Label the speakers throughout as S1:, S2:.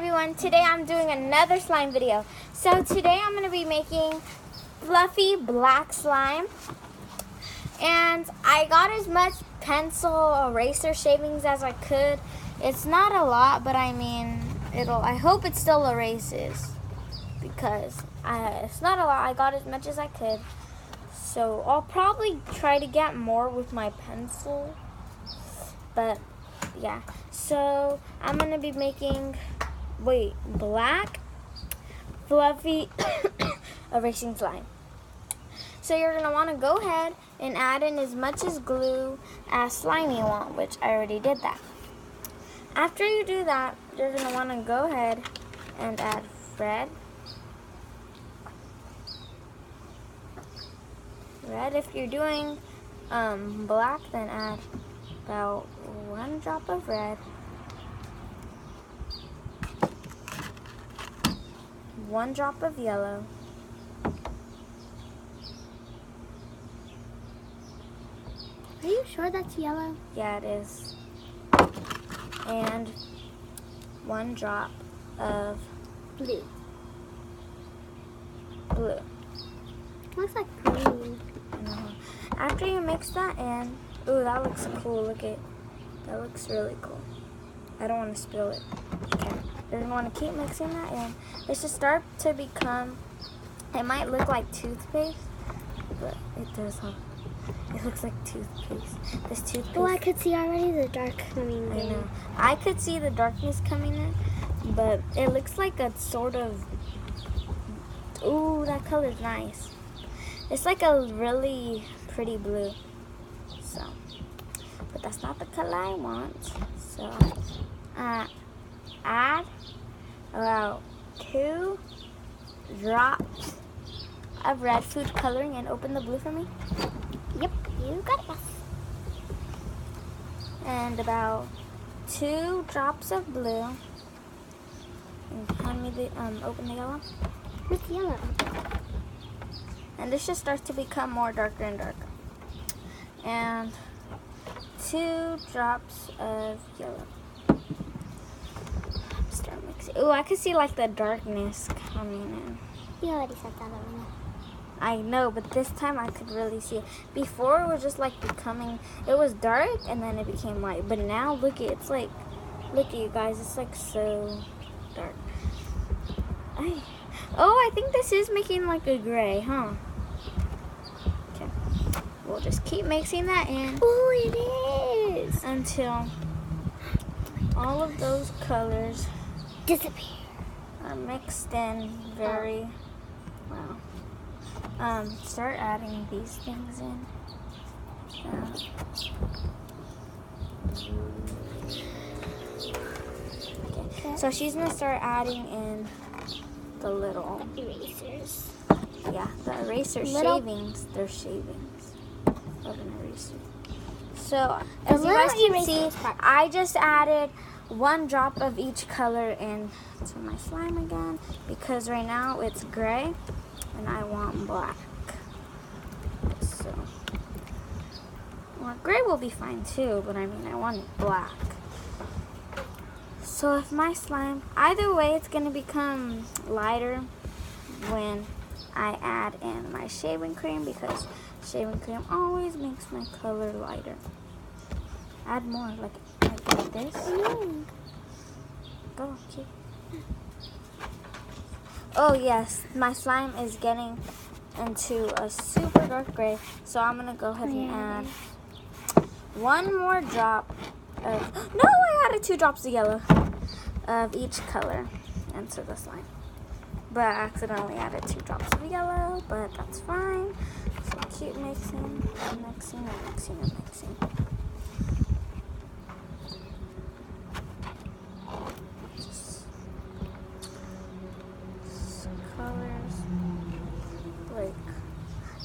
S1: everyone, today I'm doing another slime video. So today I'm going to be making fluffy black slime. And I got as much pencil eraser shavings as I could. It's not a lot, but I mean, I hope it still erases. Because it's not a lot, I got as much as I could. So I'll probably try to get more with my pencil. But yeah, so I'm going to be making black fluffy erasing slime. So you're going to want to go ahead and add in as much as glue as slime you want, which I already did that. After you do that, you're going to want to go ahead and add red. If you're doing black, then add about 1 drop of red, 1 drop of yellow,
S2: Are you sure that's yellow?
S1: Yeah, it is. And 1 drop of
S2: blue. Looks like green.
S1: After you mix that in, ooh, that looks cool. Look at that, looks really cool. I don't want to spill it. Okay, you're gonna want to keep mixing that in. It should start to become. It might look like toothpaste, but it does. It looks like toothpaste. This toothpaste.
S2: Oh, I could see already the dark coming in.
S1: I know. I could see the darkness coming in, but it looks like a sort of. Ooh, that color's nice. It's like a really pretty blue. So, but that's not the color I want. So, add about 2 drops of red food coloring and open the blue for me.
S2: Yep, you got it.
S1: And about 2 drops of blue. And hand me the open the yellow.
S2: What's yellow?
S1: And this should start to become more darker and darker. And 2 drops of yellow. Start mixing. Ooh, I can see like the darkness coming in.
S2: You already said that already.
S1: I know, but this time I could really see it. Before it was just like becoming, it was dark and then it became light. But now look at look at you guys, it's like so dark. Oh, I think this is making like a gray, huh? Okay. We'll just keep mixing that in.
S2: Oh, it is.
S1: Until all of those colors
S2: disappear.
S1: Are mixed in very well. Start adding these things in. Okay. So she's gonna start adding in the little
S2: erasers.
S1: Yeah, the eraser shavings. They're shavings of an eraser. So as you guys can see, I just added 1 drop of each color into my slime again because right now it's gray and I want black. So, well, gray will be fine too, but I mean I want it black. So if my slime, either way it's going to become lighter when I add in my shaving cream because shaving cream always makes my color lighter. Add more, like this. Go, keep. Oh yes, my slime is getting into a super dark gray, so I'm going to go ahead and add 1 more drop of, no, I added 2 drops of yellow of each color into the slime. But I accidentally added 2 drops of yellow, but that's fine. So keep mixing, mixing, and mixing, and mixing. Just colors.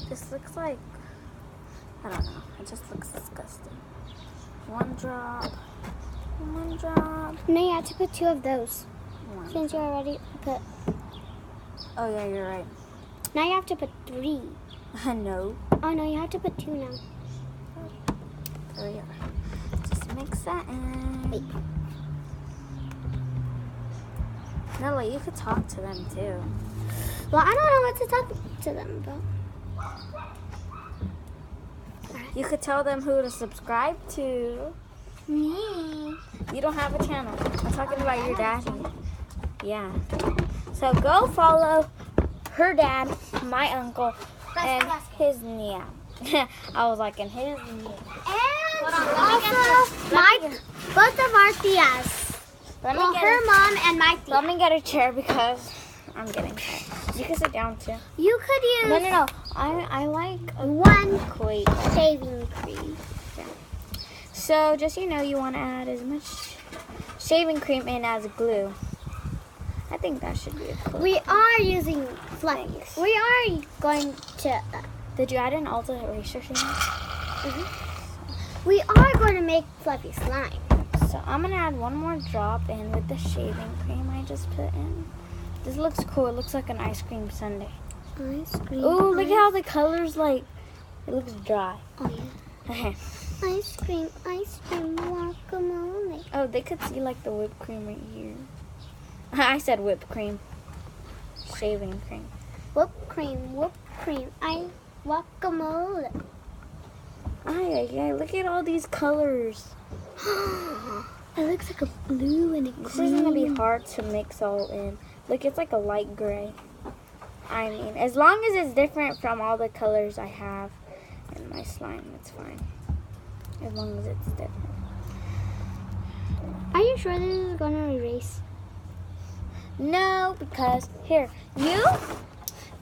S1: This looks like, I don't know, it just looks disgusting. 1 drop. 1 drop.
S2: No, you have to put 2 of those.
S1: 1
S2: since you already put.
S1: Oh yeah, you're right.
S2: Now you have to put 3.
S1: No.
S2: Oh no, you have to put 2 now.
S1: There we are. Just mix that in.
S2: Wait.
S1: Nella, you could talk to them too.
S2: Well, I don't know what to talk to them about.
S1: You could tell them who to subscribe to.
S2: Me.
S1: You don't have a channel. I'm talking about your daddy. Yeah. So go follow her dad, my uncle, and his Nia. I was like, and his Nia.
S2: And also, both of our tias. Well, her mom and my tia.
S1: Let me get a chair because I'm getting tired. You can sit down too.
S2: You could use
S1: No. I like
S2: one
S1: Wait.
S2: shaving cream.
S1: So just so you know, you want to add as much shaving cream in as glue. I think that should be a clue.
S2: We are using Fluffy.
S1: Thanks.
S2: We are going to.
S1: Did you add an Ulta eraser shade?
S2: We are going to make Fluffy slime.
S1: So I'm gonna add one more drop in with the shaving cream I just put in. This looks cool. It looks like an ice cream sundae.
S2: Ice cream.
S1: Ooh, look how the colors like. It looks dry.
S2: Oh yeah. Ice cream, guacamole.
S1: Oh, they could see like the whipped cream right here. I said whipped cream. Shaving cream.
S2: Whipped cream. Guacamole.
S1: Ay, look at all these colors.
S2: It looks like a blue and a green.
S1: This is gonna be hard to mix all in. Look, it's like a light gray. I mean, as long as it's different from all the colors I have in my slime, it's fine. As long as it's different.
S2: Are you sure this is gonna erase?
S1: No, because here, you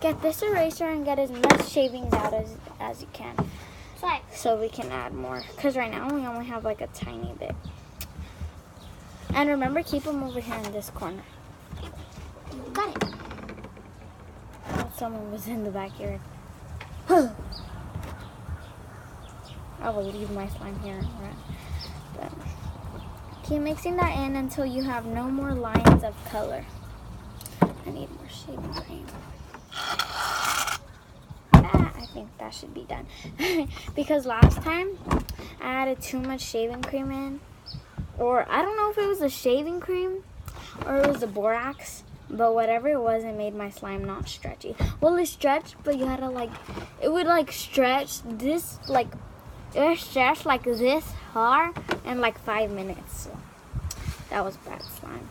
S1: get this eraser and get as much shavings out as you can.
S2: Sorry.
S1: So we can add more. Because right now we only have like a tiny bit. And remember, keep them over here in this corner.
S2: Got it.
S1: Oh, someone was in the backyard. I will leave my slime here and run. But keep mixing that in until you have no more lines of color. I need more shaving cream. I think that should be done. Because last time I added too much shaving cream in. Or I don't know if it was the shaving cream or it was the borax. But whatever it was, it made my slime not stretchy. Well, it stretched, but you had to like, it would like stretch this, like, it stretched like this hard in like 5 minutes. So that was bad slime.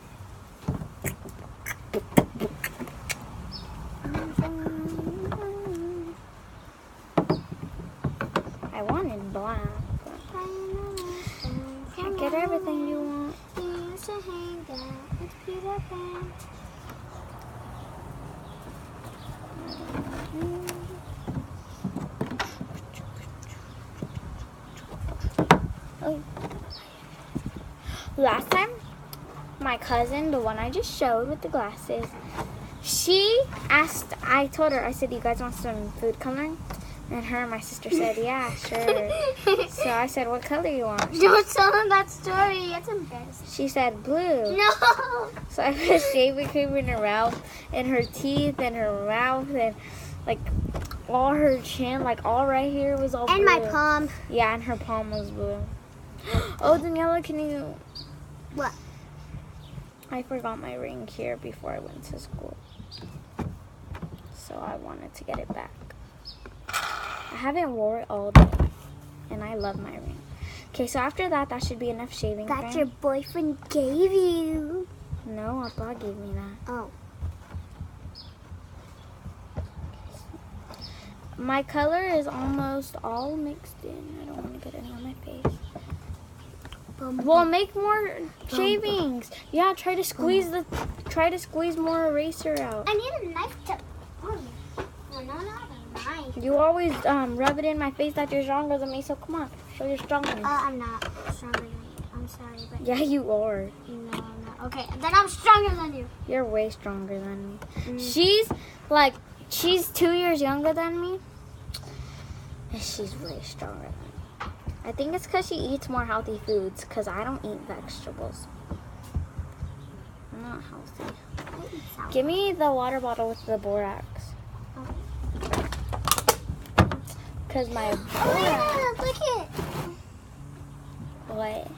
S1: I wanted black, but can't get everything you want. Oh. Last time, my cousin, the one I just showed with the glasses, she asked, I told her, I said, you guys want some food coloring? And her and my sister said, yeah, sure. So I said, what color you want?
S2: Don't tell them that story. It's embarrassing.
S1: She said blue.
S2: No.
S1: So I put shaving cream in her mouth, and her teeth, and her mouth, and like all her chin, like all right here was all blue.
S2: And my palm.
S1: Yeah, and her palm was blue. Oh, Daniela, can you...
S2: What?
S1: I forgot my ring here before I went to school. So I wanted to get it back. I haven't wore it all day, and I love my ring. Okay, so after that, that should be enough shaving cream.
S2: That your boyfriend gave you.
S1: No, Appa gave me that.
S2: Oh.
S1: My color is almost all mixed in. I don't want to get it on my face. Well, make more shavings. Yeah, try to squeeze more eraser out.
S2: I need a knife to. Oh, no, not a knife.
S1: You always rub it in my face that you're stronger than me. So come on, show you're stronger.
S2: I'm not stronger than you. I'm sorry, but
S1: Yeah, you are.
S2: no, I'm not. Okay, then I'm stronger than you.
S1: You're way stronger than me. She's 2 years younger than me. And she's way stronger than me. I think it's because she eats more healthy foods, because I don't eat vegetables. I'm not healthy. Give me the water bottle with the borax. Because my borax...
S2: Oh, yeah, look it.
S1: What?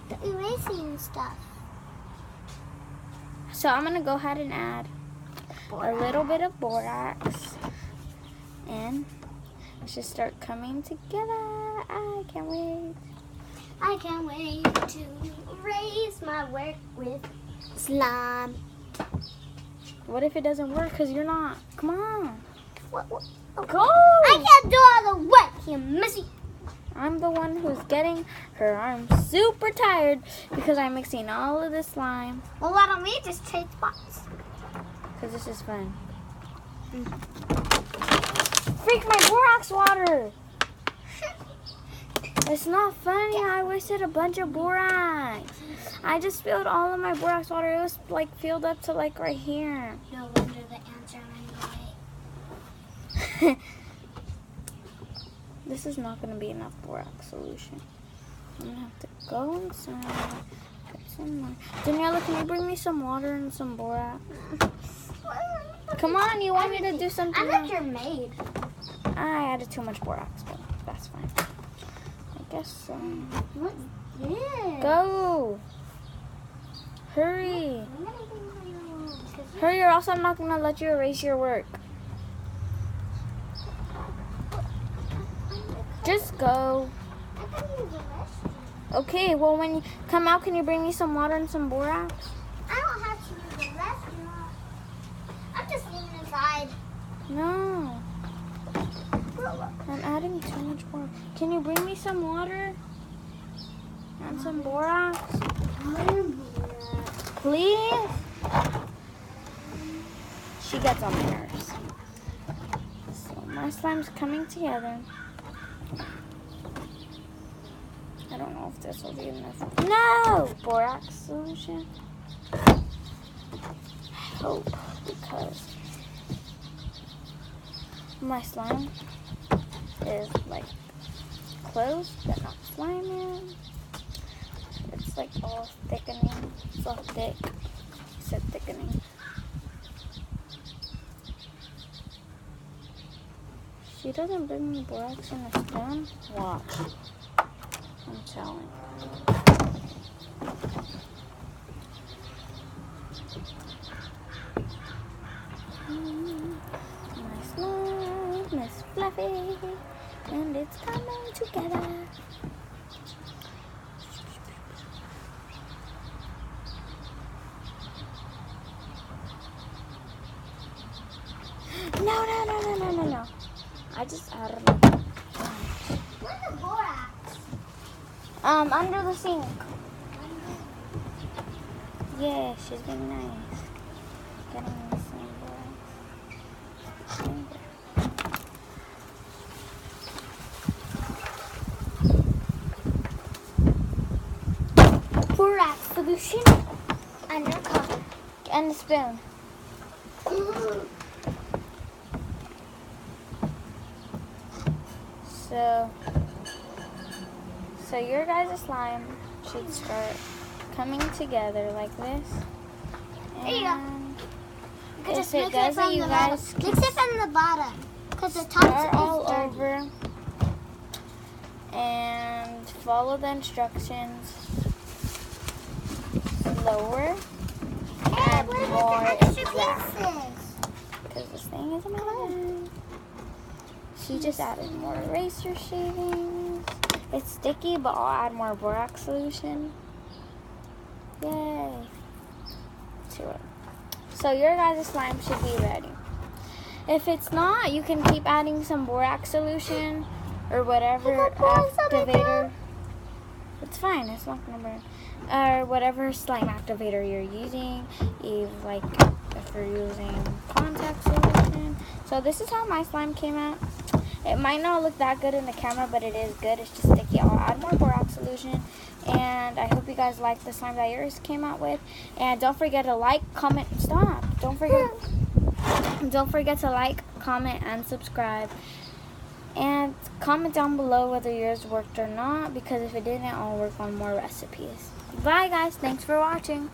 S2: The erasing stuff.
S1: So I'm going to go ahead and add a little bit of borax. And it should start coming together. I can't wait.
S2: I can't wait to erase my work with slime.
S1: What if it doesn't work because you're not? Come on.
S2: What?
S1: Go.
S2: I can't do all the work, you missy.
S1: I'm the one who's getting her. I'm super tired because I'm mixing all of this slime.
S2: Well, why don't we just trade spots?
S1: Because this is fun. Freak, my borax water. It's not funny. I wasted a bunch of borax. I just spilled all of my borax water. It was like filled up to like right here.
S2: No wonder the ants are running away.
S1: This is not going to be enough borax solution. I'm going to have to go inside. Get some more. Daniela, can you bring me some water and some borax? Come on, you want me to do something
S2: I thought
S1: else?
S2: you're made.
S1: I added too much borax, but that's fine. I guess so.
S2: What's this?
S1: Go! Hurry! Hurry, or else I'm not going to let you erase your work. Just go. Okay, well, when you come out, can you bring me some water and some borax?
S2: I don't have to use the restroom. I'm just leaving inside.
S1: No. I'm adding too much more. Can you bring me some water? And some borax? Please? She gets on my nerves. So my slime's coming together. I don't know if this will be enough. No! Borax solution. I hope, because my slime is like close but not slimy. It's like all thickening. It's all thick. It said thickening. She doesn't bring me borax in a spoon. Watch. I'm telling. My slime is fluffy, and it's coming together. No. I just added it.
S2: Where's the borax?
S1: Under the sink. Yeah, she's being nice. Getting the same borax.
S2: Borax solution under cover.
S1: And the spoon. So your guys' slime should start coming together like this.
S2: There you go.
S1: If
S2: Just
S1: it
S2: mix it
S1: doesn't,
S2: from
S1: you
S2: the
S1: guys
S2: bottom. Mix it from the bottom, because the top
S1: start
S2: is
S1: all
S2: dirty.
S1: over and follow the instructions slower and more exact. Because this thing is amazing. She just added more eraser shavings. It's sticky, but I'll add more borax solution. Yay. To it. So your guys' slime should be ready. If it's not, you can keep adding some borax solution or whatever activator. It's fine. It's not going to burn. Or whatever slime activator you're using. Like if you're using contact solution. So this is how my slime came out. It might not look that good in the camera, but it is good. It's just sticky. I'll add more borax solution. And I hope you guys like the slime that yours came out with. And don't forget to like, comment, stop. Don't forget to like, comment, and subscribe. And comment down below whether yours worked or not. Because if it didn't, I'll work on more recipes. Bye guys. Thanks for watching.